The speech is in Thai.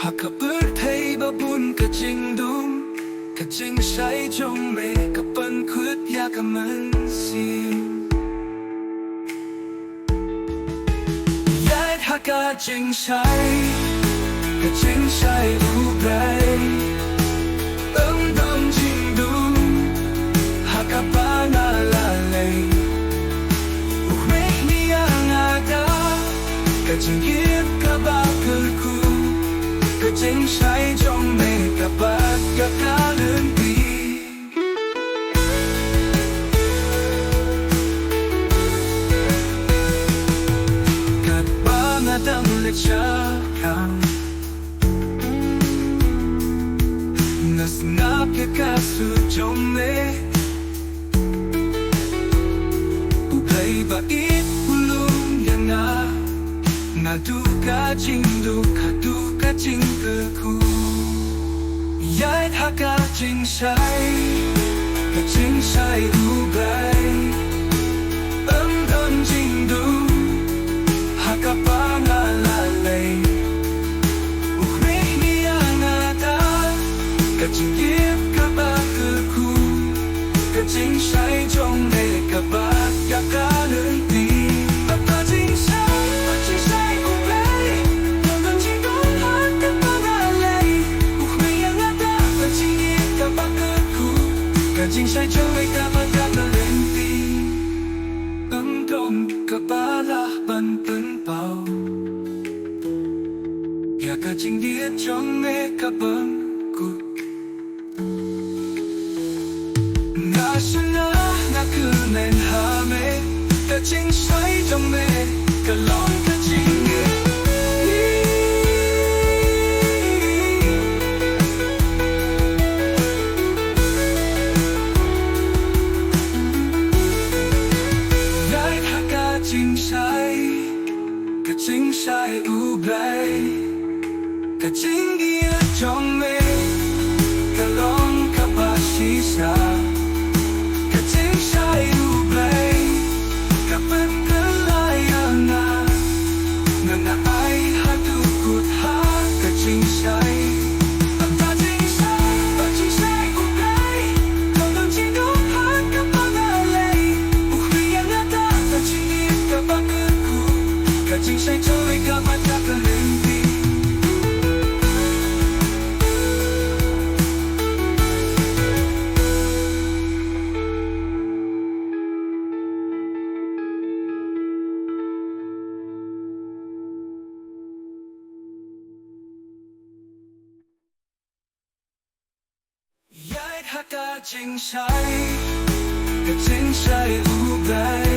หากกระเบิดไทยบะบุญกะจิงดุมกะจิงใช้จงเมกะปันคุดยากะมันสิยายหากะจิงใช้กะจิงใช้อุไรดมจิงดุมหากะปานาลาเลอุเวกมียางอากากะจิงยิบกะบาคือคูกะจิงใช้จงเมกะบากะกาเลื่อนปีกะบานาดังเล็กชาคังnas napia kasu jomne uplay ba it ulum yana na duka jing ku yai thaka jing shai ka jing shai uplay don jing du hakapa na la layกะจิงยิบกะบาคือคูกะจิงใช้จงเมกะบากะกาเลื่อนปีปะปะจิงใช้อุเบยดนจิงก้องฮักกะปะนาเลอุเมยังอาตากะจิงยิบกะบาคือคูกะจิงใช้จงเมกะบากะกาเลื่อนปีดมกะบาลาบันเปิ้นเป่ายากะจิงเดียจงเมกะบัง那个男哈妹，个精水中妹，个龙个精月。来他个精水，个精水无白，个精月中妹，个龙个把西沙。他个精彩，个精彩无白。